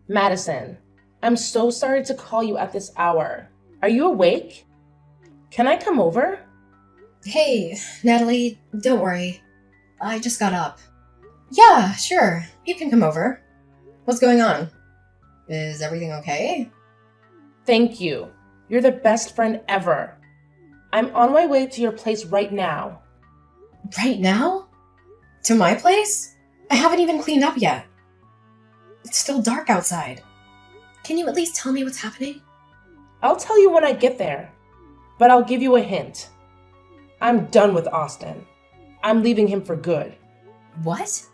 Madison, I'm so sorry to call you at this hour. Are you awake? Can I come over? Hey, Natalie, don't worry. I just got up. Yeah, sure. You can come over. What's going on? Is everything okay? Thank you. You're the best friend ever. I'm on my way to your place right now. Right now? To my place? I haven't even cleaned up yet. It's still dark outside. Can you at least tell me what's happening? I'll tell you when I get there, but I'll give you a hint. I'm done with Austin. I'm leaving him for good. What?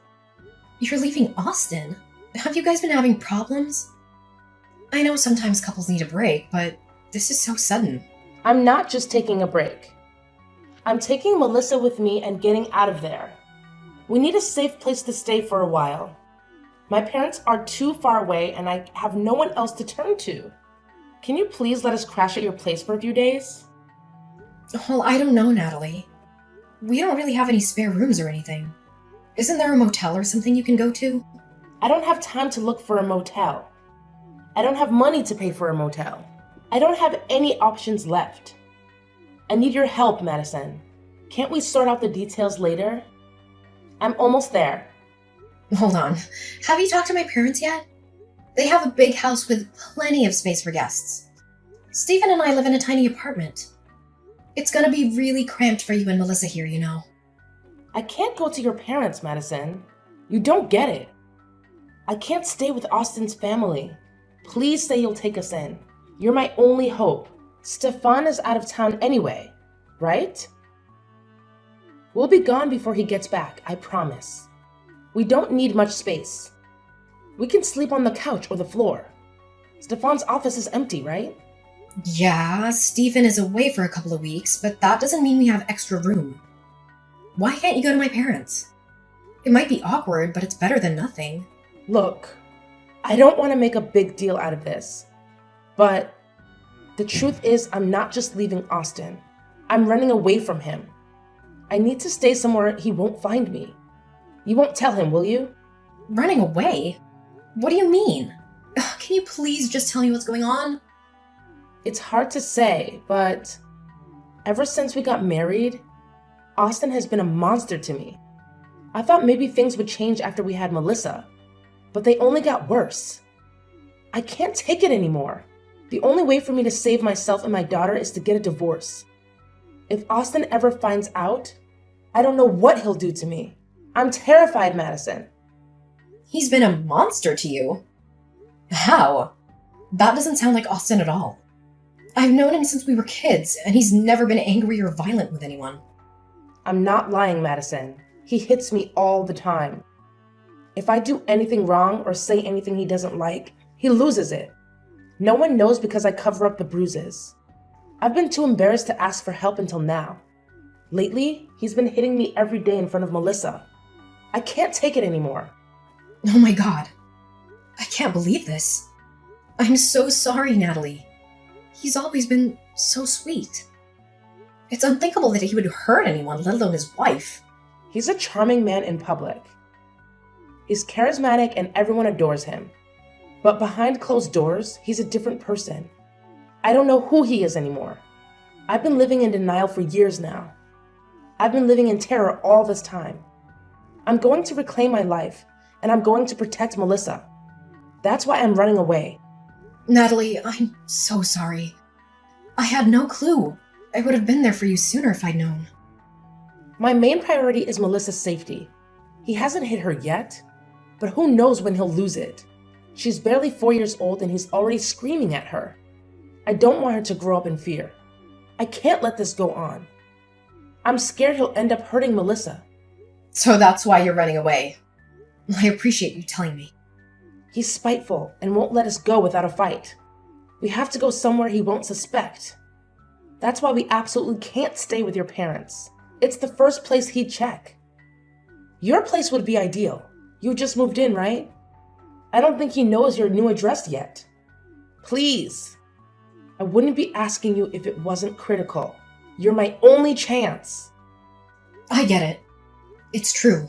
You're leaving Austin? Have you guys been having problems? I know sometimes couples need a break, but this is so sudden. I'm not just taking a break. I'm taking Melissa with me and getting out of there. We need a safe place to stay for a while. My parents are too far away and I have no one else to turn to. Can you please let us crash at your place for a few days? Well, I don't know, Natalie. We don't really have any spare rooms or anything. Isn't there a motel or something you can go to? I don't have time to look for a motel. I don't have money to pay for a motel. I don't have any options left. I need your help, Madison. Can't we sort out the details later? I'm almost there. Hold on. Have you talked to my parents yet? They have a big house with plenty of space for guests. Stephen and I live in a tiny apartment. It's gonna be really cramped for you and Melissa here, you know. I can't go to your parents, Madison. You don't get it. I can't stay with Austin's family. Please say you'll take us in. You're my only hope. Stefan is out of town anyway, right? We'll be gone before he gets back, I promise. We don't need much space. We can sleep on the couch or the floor. Stefan's office is empty, right? Yeah, Stephen is away for a couple of weeks, but that doesn't mean we have extra room. Why can't you go to my parents? It might be awkward, but it's better than nothing. Look, I don't want to make a big deal out of this, but the truth is I'm not just leaving Austin. I'm running away from him. I need to stay somewhere he won't find me. You won't tell him, will you? Running away? What do you mean? Ugh, can you please just tell me what's going on? It's hard to say, but ever since we got married, Austin has been a monster to me. I thought maybe things would change after we had Melissa, but they only got worse. I can't take it anymore. The only way for me to save myself and my daughter is to get a divorce. If Austin ever finds out, I don't know what he'll do to me. I'm terrified, Madison. He's been a monster to you? How? That doesn't sound like Austin at all. I've known him since we were kids, and he's never been angry or violent with anyone. I'm not lying, Madison. He hits me all the time. If I do anything wrong or say anything he doesn't like, he loses it. No one knows because I cover up the bruises. I've been too embarrassed to ask for help until now. Lately, he's been hitting me every day in front of Melissa. I can't take it anymore. Oh my god. I can't believe this. I'm so sorry, Natalie. He's always been so sweet. It's unthinkable that he would hurt anyone, let alone his wife. He's a charming man in public. He's charismatic and everyone adores him. But behind closed doors, he's a different person. I don't know who he is anymore. I've been living in denial for years now. I've been living in terror all this time. I'm going to reclaim my life, and I'm going to protect Melissa. That's why I'm running away. Natalie, I'm so sorry. I had no clue. I would have been there for you sooner if I'd known. My main priority is Melissa's safety. He hasn't hit her yet, but who knows when he'll lose it. She's barely 4 years old and he's already screaming at her. I don't want her to grow up in fear. I can't let this go on. I'm scared he'll end up hurting Melissa. So that's why you're running away. I appreciate you telling me. He's spiteful and won't let us go without a fight. We have to go somewhere he won't suspect. That's why we absolutely can't stay with your parents. It's the first place he'd check. Your place would be ideal. You just moved in, right? I don't think he knows your new address yet. Please. I wouldn't be asking you if it wasn't critical. You're my only chance. I get it. It's true.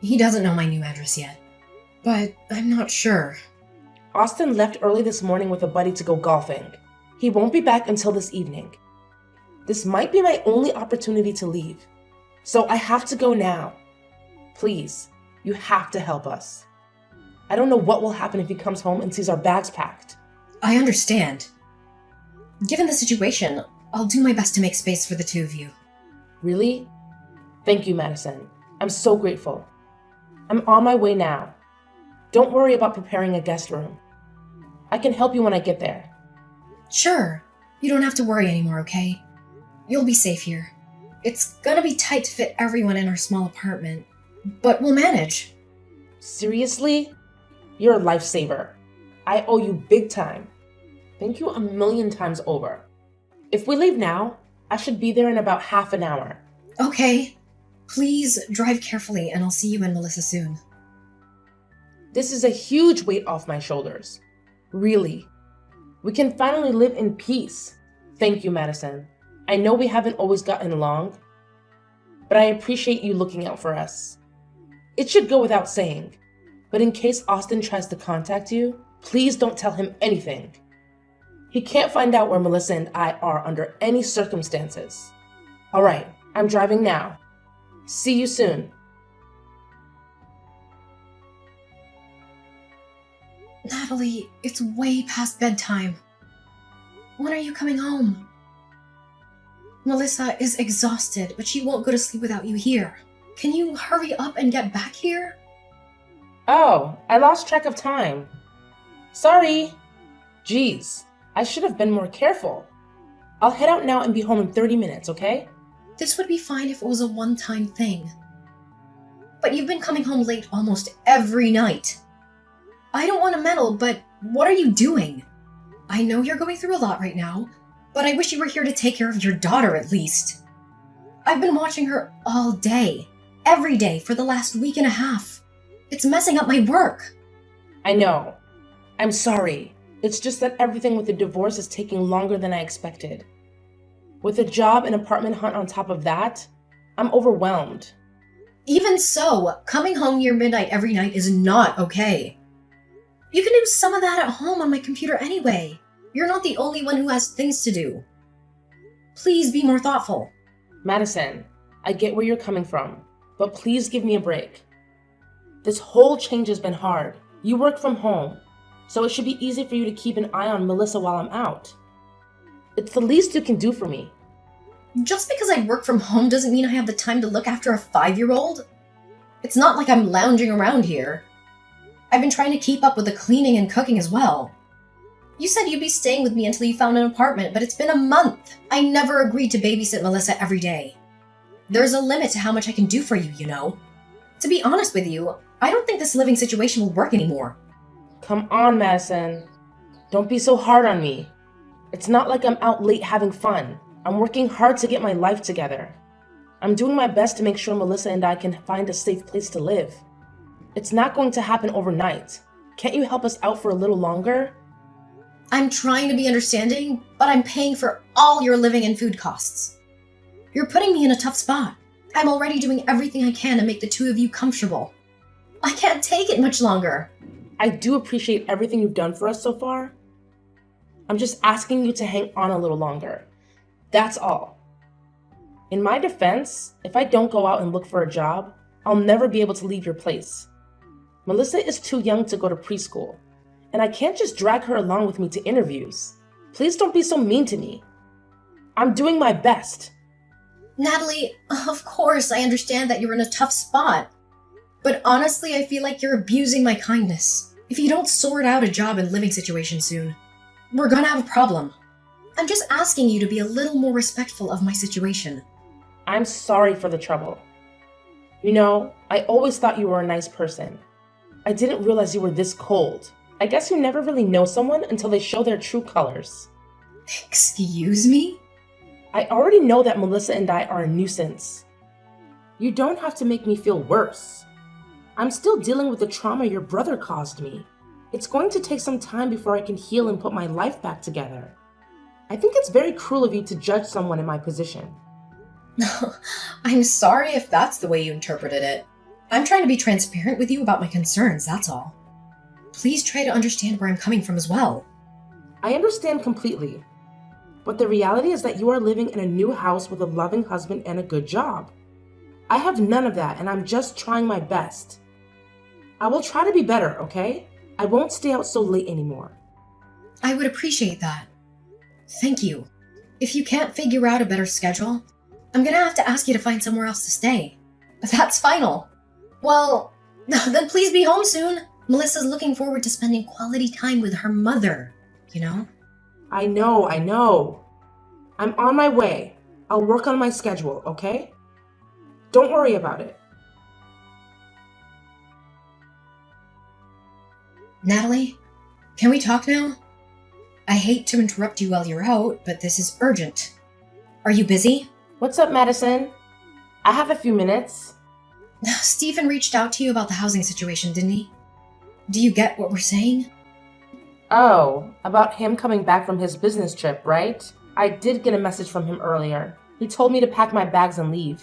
He doesn't know my new address yet. But I'm not sure. Austin left early this morning with a buddy to go golfing. He won't be back until this evening. This might be my only opportunity to leave, so I have to go now. Please, you have to help us. I don't know what will happen if he comes home and sees our bags packed. I understand. Given the situation, I'll do my best to make space for the two of you. Really? Thank you, Madison. I'm so grateful. I'm on my way now. Don't worry about preparing a guest room. I can help you when I get there. Sure. You don't have to worry anymore, okay? You'll be safe here. It's gonna be tight to fit everyone in our small apartment, but we'll manage. Seriously? You're a lifesaver. I owe you big time. Thank you 1,000,000 times over. If we leave now, I should be there in about half an hour. Okay. Please drive carefully and I'll see you and Melissa soon. This is a huge weight off my shoulders. Really. We can finally live in peace. Thank you, Madison. I know we haven't always gotten along, but I appreciate you looking out for us. It should go without saying, but in case Austin tries to contact you, please don't tell him anything. He can't find out where Melissa and I are under any circumstances. All right, I'm driving now. See you soon. Natalie, it's way past bedtime. When are you coming home? Melissa is exhausted, but she won't go to sleep without you here. Can you hurry up and get back here? Oh, I lost track of time. Sorry. Geez, I should have been more careful. I'll head out now and be home in 30 minutes, okay? This would be fine if it was a one-time thing. But you've been coming home late almost every night. I don't want to meddle, but what are you doing? I know you're going through a lot right now, but I wish you were here to take care of your daughter at least. I've been watching her all day, every day for the last week and a half. It's messing up my work. I know. I'm sorry. It's just that everything with the divorce is taking longer than I expected. With a job and apartment hunt on top of that, I'm overwhelmed. Even so, coming home near midnight every night is not okay. You can do some of that at home on my computer anyway. You're not the only one who has things to do. Please be more thoughtful. Madison, I get where you're coming from, but please give me a break. This whole change has been hard. You work from home, so it should be easy for you to keep an eye on Melissa while I'm out. It's the least you can do for me. Just because I work from home doesn't mean I have the time to look after a 5-year-old. It's not like I'm lounging around here. I've been trying to keep up with the cleaning and cooking as well. You said you'd be staying with me until you found an apartment, but it's been a month. I never agreed to babysit Melissa every day. There's a limit to how much I can do for you, you know. To be honest with you, I don't think this living situation will work anymore. Come on, Madison. Don't be so hard on me. It's not like I'm out late having fun. I'm working hard to get my life together. I'm doing my best to make sure Melissa and I can find a safe place to live. It's not going to happen overnight. Can't you help us out for a little longer? I'm trying to be understanding, but I'm paying for all your living and food costs. You're putting me in a tough spot. I'm already doing everything I can to make the two of you comfortable. I can't take it much longer. I do appreciate everything you've done for us so far. I'm just asking you to hang on a little longer. That's all. In my defense, if I don't go out and look for a job, I'll never be able to leave your place. Melissa is too young to go to preschool, and I can't just drag her along with me to interviews. Please don't be so mean to me. I'm doing my best. Natalie, of course I understand that you're in a tough spot. But honestly, I feel like you're abusing my kindness. If you don't sort out a job and living situation soon, we're gonna have a problem. I'm just asking you to be a little more respectful of my situation. I'm sorry for the trouble. You know, I always thought you were a nice person. I didn't realize you were this cold. I guess you never really know someone until they show their true colors. Excuse me? I already know that Melissa and I are a nuisance. You don't have to make me feel worse. I'm still dealing with the trauma your brother caused me. It's going to take some time before I can heal and put my life back together. I think it's very cruel of you to judge someone in my position. I'm sorry if that's the way you interpreted it. I'm trying to be transparent with you about my concerns, that's all. please try to understand where I'm coming from as well. I understand completely. But the reality is that you are living in a new house with a loving husband and a good job. I have none of that, and I'm just trying my best. I will try to be better, okay? I won't stay out so late anymore. I would appreciate that. Thank you. If you can't figure out a better schedule, I'm gonna have to ask you to find somewhere else to stay. That's final. Well, then please be home soon. Melissa's looking forward to spending quality time with her mother, you know? I know. I'm on my way. I'll work on my schedule, okay? Don't worry about it. Natalie, can we talk now? I hate to interrupt you while you're out, but this is urgent. Are you busy? What's up, Madison? I have a few minutes. Stephen reached out to you about the housing situation, didn't he? Do you get what we're saying? Oh, about him coming back from his business trip, right? I did get a message from him earlier. He told me to pack my bags and leave.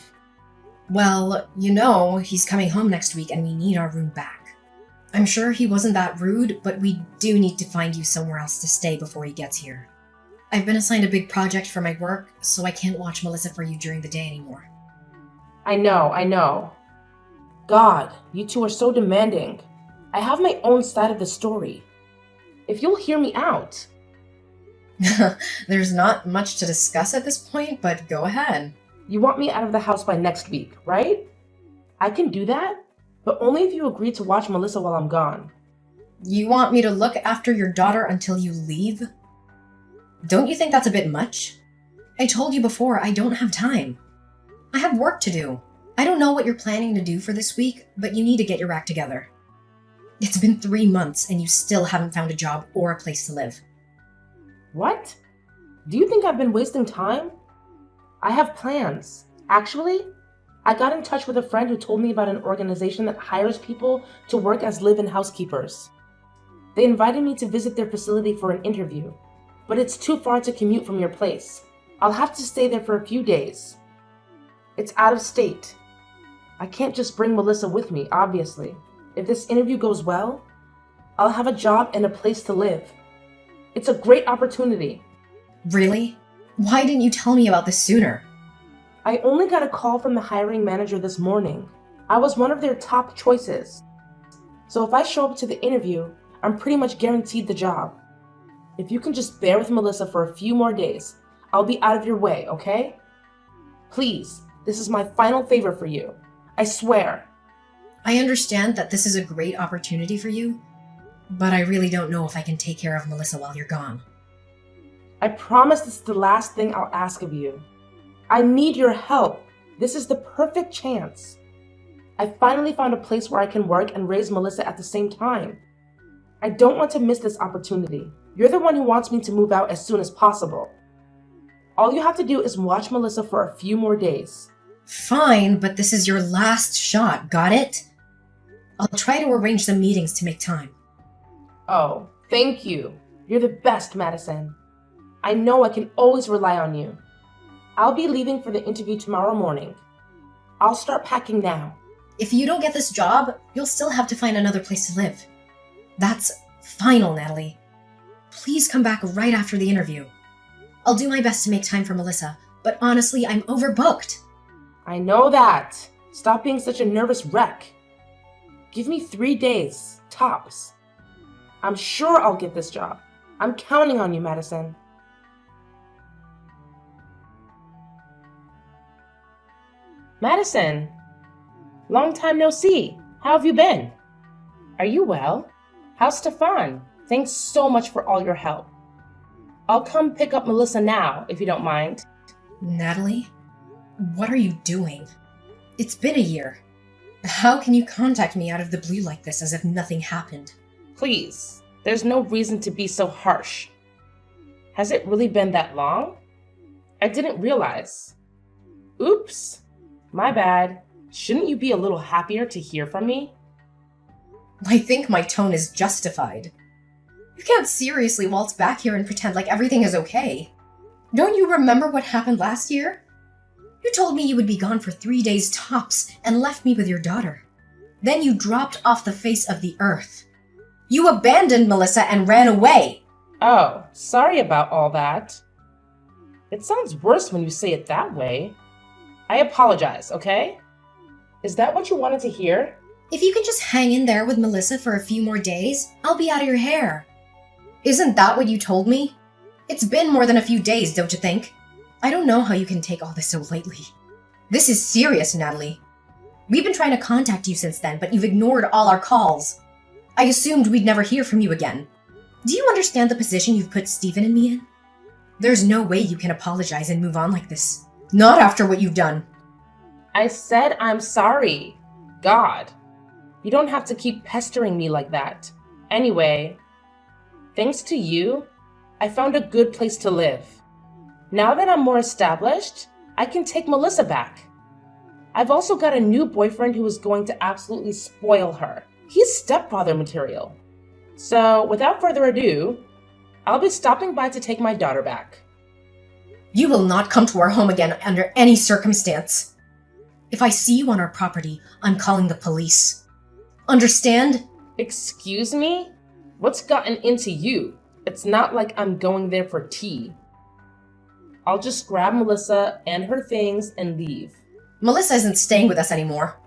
Well, you know, he's coming home next week and we need our room back. I'm sure he wasn't that rude, but we do need to find you somewhere else to stay before he gets here. I've been assigned a big project for my work, so I can't watch Melissa for you during the day anymore. I know. God, you two are so demanding. I have my own side of the story. If you'll hear me out. There's not much to discuss at this point, but go ahead. You want me out of the house by next week, right? I can do that, but only if you agree to watch Melissa while I'm gone. You want me to look after your daughter until you leave? Don't you think that's a bit much? I told you before, I don't have time. I have work to do. I don't know what you're planning to do for this week, but you need to get your act together. It's been 3 months and you still haven't found a job or a place to live. What? Do you think I've been wasting time? I have plans. Actually, I got in touch with a friend who told me about an organization that hires people to work as live-in housekeepers. They invited me to visit their facility for an interview, but it's too far to commute from your place. I'll have to stay there for a few days. It's out of state. I can't just bring Melissa with me, obviously. If this interview goes well, I'll have a job and a place to live. It's a great opportunity. Really? Why didn't you tell me about this sooner? I only got a call from the hiring manager this morning. I was one of their top choices. So if I show up to the interview, I'm pretty much guaranteed the job. If you can just bear with Melissa for a few more days, I'll be out of your way, okay? Please, this is my final favor for you. I swear. I understand that this is a great opportunity for you, but I really don't know if I can take care of Melissa while you're gone. I promise this is the last thing I'll ask of you. I need your help. This is the perfect chance. I finally found a place where I can work and raise Melissa at the same time. I don't want to miss this opportunity. You're the one who wants me to move out as soon as possible. All you have to do is watch Melissa for a few more days. Fine, but this is your last shot, got it? I'll try to arrange some meetings to make time. Oh, thank you. You're the best, Madison. I know I can always rely on you. I'll be leaving for the interview tomorrow morning. I'll start packing now. If you don't get this job, you'll still have to find another place to live. That's final, Natalie. Please come back right after the interview. I'll do my best to make time for Melissa, but honestly, I'm overbooked. I know that. Stop being such a nervous wreck. Give me 3 days, tops. I'm sure I'll get this job. I'm counting on you, Madison. Madison, long time no see. How have you been? Are you well? How's Stefan? Thanks so much for all your help. I'll come pick up Melissa now, if you don't mind. Natalie, what are you doing? It's been a year. How can you contact me out of the blue like this as if nothing happened? Please, there's no reason to be so harsh. Has it really been that long? I didn't realize. Oops, my bad. Shouldn't you be a little happier to hear from me? I think my tone is justified. You can't seriously waltz back here and pretend like everything is okay. Don't you remember what happened last year? You told me you would be gone for 3 days tops and left me with your daughter. Then you dropped off the face of the earth. You abandoned Melissa and ran away. Oh, sorry about all that. It sounds worse when you say it that way. I apologize, okay? Is that what you wanted to hear? If you can just hang in there with Melissa for a few more days, I'll be out of your hair. Isn't that what you told me? It's been more than a few days, don't you think? I don't know how you can take all this so lightly. This is serious, Natalie. We've been trying to contact you since then, but you've ignored all our calls. I assumed we'd never hear from you again. Do you understand the position you've put Stephen and me in? There's no way you can apologize and move on like this. Not after what you've done. I said I'm sorry. God. You don't have to keep pestering me like that. Anyway, thanks to you, I found a good place to live. Now that I'm more established, I can take Melissa back. I've also got a new boyfriend who is going to absolutely spoil her. He's stepfather material. So, without further ado, I'll be stopping by to take my daughter back. You will not come to our home again under any circumstance. If I see you on our property, I'm calling the police. Understand? Excuse me? What's gotten into you? It's not like I'm going there for tea. I'll just grab Melissa and her things and leave. Melissa isn't staying with us anymore.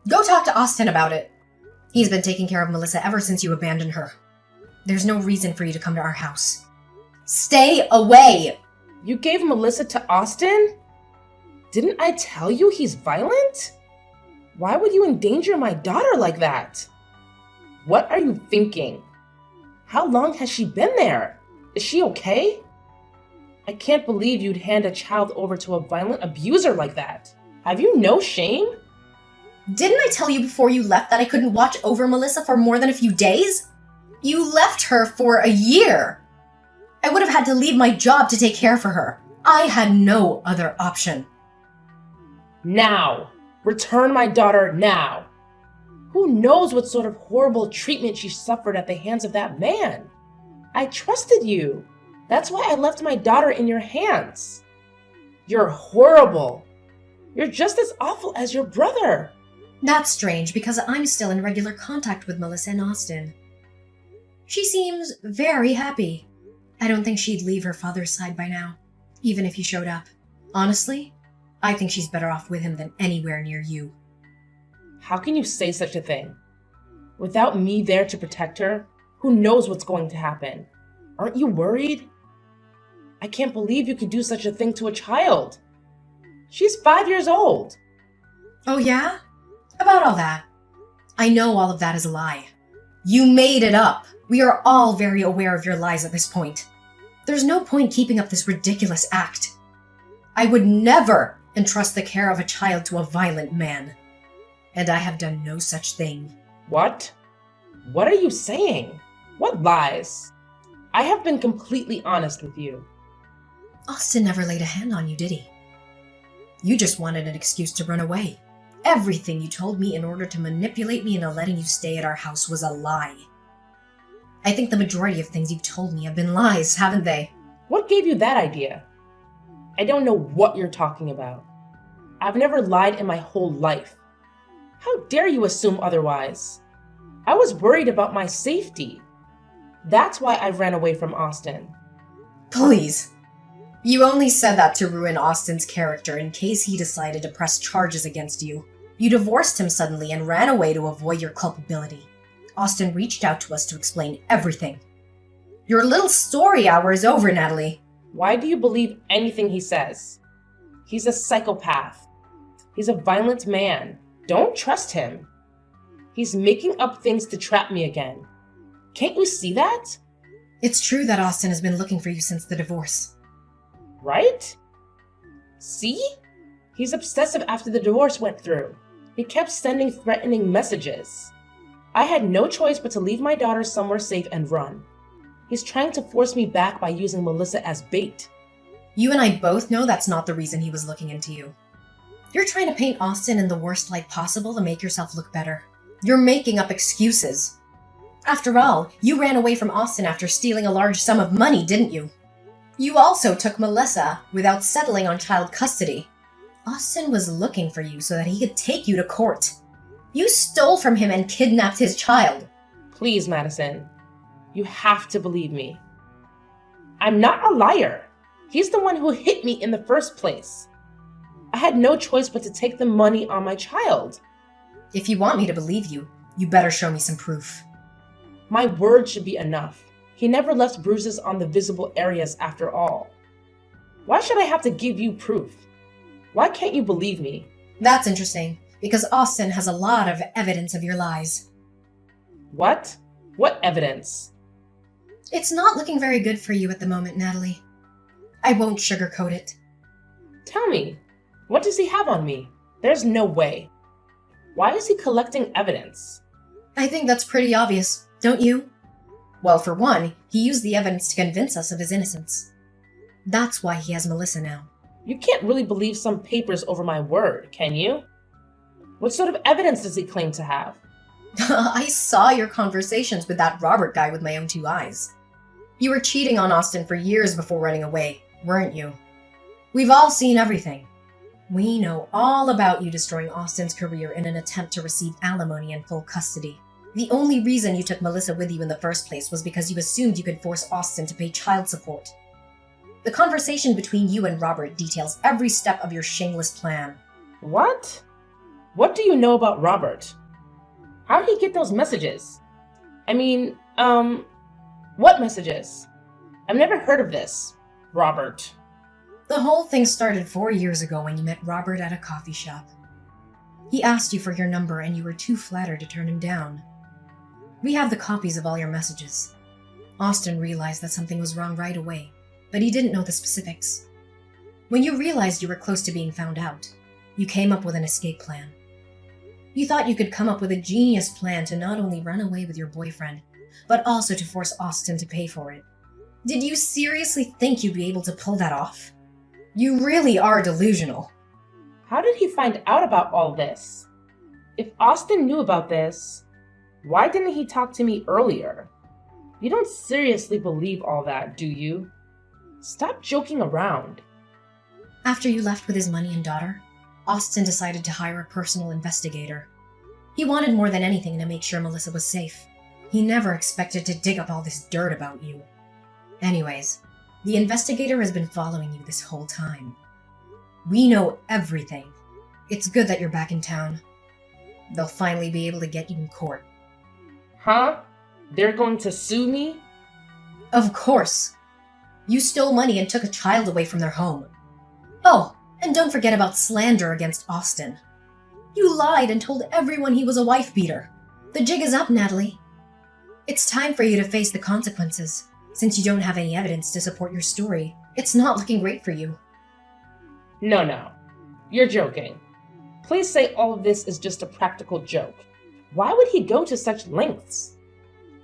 Go talk to Austin about it. He's been taking care of Melissa ever since you abandoned her. There's no reason for you to come to our house. Stay away! You gave Melissa to Austin? Didn't I tell you he's violent? Why would you endanger my daughter like that? What are you thinking? How long has she been there? Is she okay? I can't believe you'd hand a child over to a violent abuser like that. Have you no shame? Didn't I tell you before you left that I couldn't watch over Melissa for more than a few days? You left her for a year. I would have had to leave my job to take care for her. I had no other option. Now! Return my daughter now! Who knows what sort of horrible treatment she suffered at the hands of that man? I trusted you. That's why I left my daughter in your hands. You're horrible. You're just as awful as your brother. That's strange because I'm still in regular contact with Melissa and Austin. She seems very happy. I don't think she'd leave her father's side by now, even if he showed up. Honestly, I think she's better off with him than anywhere near you. How can you say such a thing? Without me there to protect her, who knows what's going to happen? Aren't you worried? I can't believe you could do such a thing to a child. She's 5 years old. Oh yeah? About all that. I know all of that is a lie. You made it up. We are all very aware of your lies at this point. There's no point keeping up this ridiculous act. I would never entrust the care of a child to a violent man. And I have done no such thing. What? What are you saying? What lies? I have been completely honest with you. Austin never laid a hand on you, did he? You just wanted an excuse to run away. Everything you told me in order to manipulate me into letting you stay at our house was a lie. I think the majority of things you've told me have been lies, haven't they? What gave you that idea? I don't know what you're talking about. I've never lied in my whole life. How dare you assume otherwise? I was worried about my safety. That's why I ran away from Austin. Please. You only said that to ruin Austin's character in case he decided to press charges against you. You divorced him suddenly and ran away to avoid your culpability. Austin reached out to us to explain everything. Your little story hour is over, Natalie. Why do you believe anything he says? He's a psychopath. He's a violent man. Don't trust him. He's making up things to trap me again. Can't you see that? It's true that Austin has been looking for you since the divorce. Right? See? He's obsessive after the divorce went through. He kept sending threatening messages. I had no choice but to leave my daughter somewhere safe and run. He's trying to force me back by using Melissa as bait. You and I both know that's not the reason he was looking into you. You're trying to paint Austin in the worst light possible to make yourself look better. You're making up excuses. After all, you ran away from Austin after stealing a large sum of money, didn't you? You also took Melissa without settling on child custody. Austin was looking for you so that he could take you to court. You stole from him and kidnapped his child. Please, Madison. You have to believe me. I'm not a liar. He's the one who hit me in the first place. I had no choice but to take the money on my child. If you want me to believe you, you better show me some proof. My word should be enough. He never left bruises on the visible areas after all. Why should I have to give you proof? Why can't you believe me? That's interesting, because Austin has a lot of evidence of your lies. What? What evidence? It's not looking very good for you at the moment, Natalie. I won't sugarcoat it. Tell me, what does he have on me? There's no way. Why is he collecting evidence? I think that's pretty obvious, don't you? Well, for one, he used the evidence to convince us of his innocence. That's why he has Melissa now. You can't really believe some papers over my word, can you? What sort of evidence does he claim to have? I saw your conversations with that Robert guy with my own two eyes. You were cheating on Austin for years before running away, weren't you? We've all seen everything. We know all about you destroying Austin's career in an attempt to receive alimony and full custody. The only reason you took Melissa with you in the first place was because you assumed you could force Austin to pay child support. The conversation between you and Robert details every step of your shameless plan. What? What do you know about Robert? How did he get those messages? What messages? I've never heard of this, Robert. The whole thing started 4 years ago when you met Robert at a coffee shop. He asked you for your number and you were too flattered to turn him down. We have the copies of all your messages. Austin realized that something was wrong right away, but he didn't know the specifics. When you realized you were close to being found out, you came up with an escape plan. You thought you could come up with a genius plan to not only run away with your boyfriend, but also to force Austin to pay for it. Did you seriously think you'd be able to pull that off? You really are delusional. How did he find out about all this? If Austin knew about this, why didn't he talk to me earlier? You don't seriously believe all that, do you? Stop joking around. After you left with his money and daughter, Austin decided to hire a personal investigator. He wanted more than anything to make sure Melissa was safe. He never expected to dig up all this dirt about you. Anyways, the investigator has been following you this whole time. We know everything. It's good that you're back in town. They'll finally be able to get you in court. Huh? They're going to sue me? Of course. You stole money and took a child away from their home. Oh, and don't forget about slander against Austin. You lied and told everyone he was a wife beater. The jig is up, Natalie. It's time for you to face the consequences. Since you don't have any evidence to support your story, it's not looking great for you. No. You're joking. Please say all of this is just a practical joke. Why would he go to such lengths?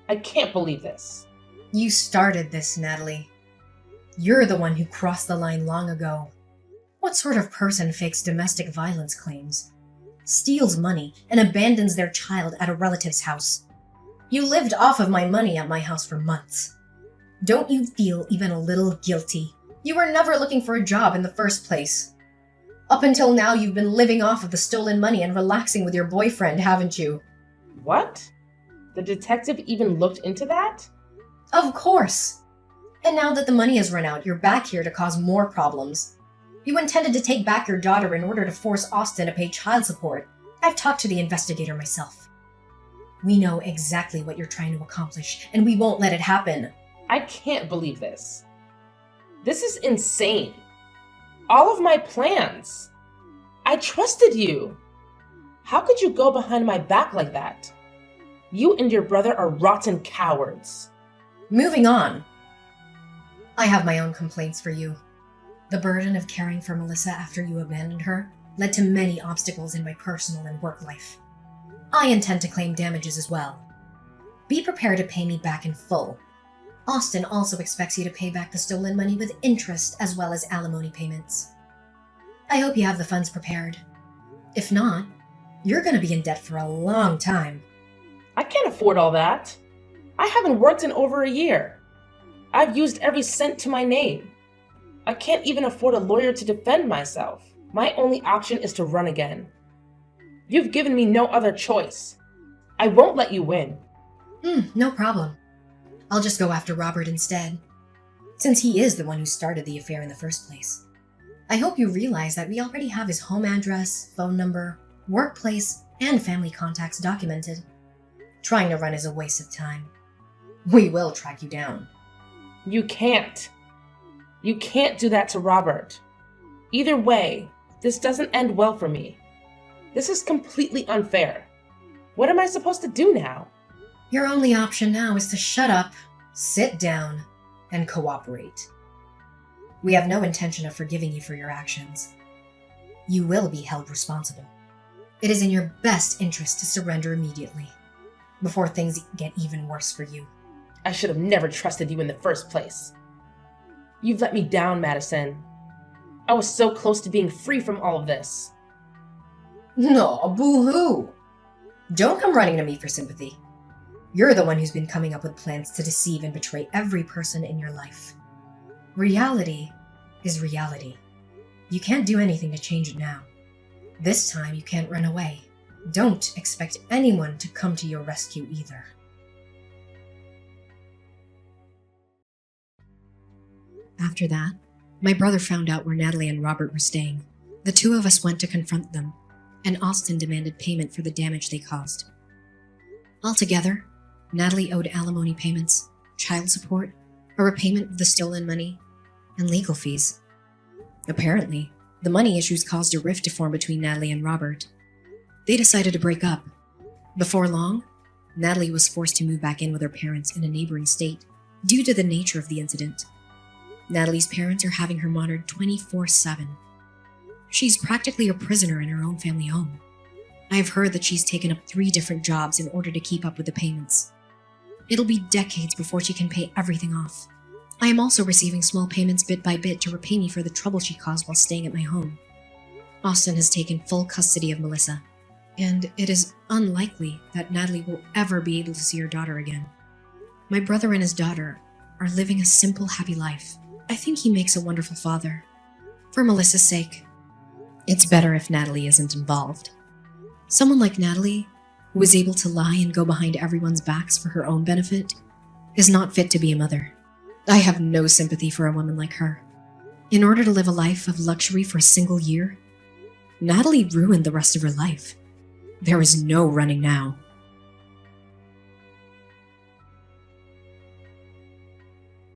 I can't believe this. You started this, Natalie. You're the one who crossed the line long ago. What sort of person fakes domestic violence claims, steals money, and abandons their child at a relative's house? You lived off of my money at my house for months. Don't you feel even a little guilty? You were never looking for a job in the first place. Up until now, you've been living off of the stolen money and relaxing with your boyfriend, haven't you? What? The detective even looked into that? Of course. And now that the money has run out, you're back here to cause more problems. You intended to take back your daughter in order to force Austin to pay child support. I've talked to the investigator myself. We know exactly what you're trying to accomplish, and we won't let it happen. I can't believe this. This is insane. All of my plans. I trusted you. How could you go behind my back like that? You and your brother are rotten cowards. Moving on. I have my own complaints for you. The burden of caring for Melissa after you abandoned her led to many obstacles in my personal and work life. I intend to claim damages as well. Be prepared to pay me back in full. Austin also expects you to pay back the stolen money with interest as well as alimony payments. I hope you have the funds prepared. If not, you're going to be in debt for a long time. I can't afford all that. I haven't worked in over a year. I've used every cent to my name. I can't even afford a lawyer to defend myself. My only option is to run again. You've given me no other choice. I won't let you win. No problem. I'll just go after Robert instead, since he is the one who started the affair in the first place. I hope you realize that we already have his home address, phone number, workplace, and family contacts documented. Trying to run is a waste of time. We will track you down. You can't. You can't do that to Robert. Either way, this doesn't end well for me. This is completely unfair. What am I supposed to do now? Your only option now is to shut up, sit down, and cooperate. We have no intention of forgiving you for your actions. You will be held responsible. It is in your best interest to surrender immediately, before things get even worse for you. I should have never trusted you in the first place. You've let me down, Madison. I was so close to being free from all of this. No, boo-hoo! Don't come running to me for sympathy. You're the one who's been coming up with plans to deceive and betray every person in your life. Reality is reality. You can't do anything to change it now. This time you can't run away. Don't expect anyone to come to your rescue either. After that, my brother found out where Natalie and Robert were staying. The two of us went to confront them, and Austin demanded payment for the damage they caused. Altogether, Natalie owed alimony payments, child support, a repayment of the stolen money, and legal fees. Apparently, the money issues caused a rift to form between Natalie and Robert. They decided to break up. Before long, Natalie was forced to move back in with her parents in a neighboring state due to the nature of the incident. Natalie's parents are having her monitored 24/7. She's practically a prisoner in her own family home. I've heard that she's taken up 3 different jobs in order to keep up with the payments. It'll be decades before she can pay everything off. I am also receiving small payments bit by bit to repay me for the trouble she caused while staying at my home. Austin has taken full custody of Melissa, and it is unlikely that Natalie will ever be able to see her daughter again. My brother and his daughter are living a simple, happy life. I think he makes a wonderful father. For Melissa's sake, it's better if Natalie isn't involved. Someone like Natalie, who is able to lie and go behind everyone's backs for her own benefit, is not fit to be a mother. I have no sympathy for a woman like her. In order to live a life of luxury for a single year, Natalie ruined the rest of her life. There is no running now.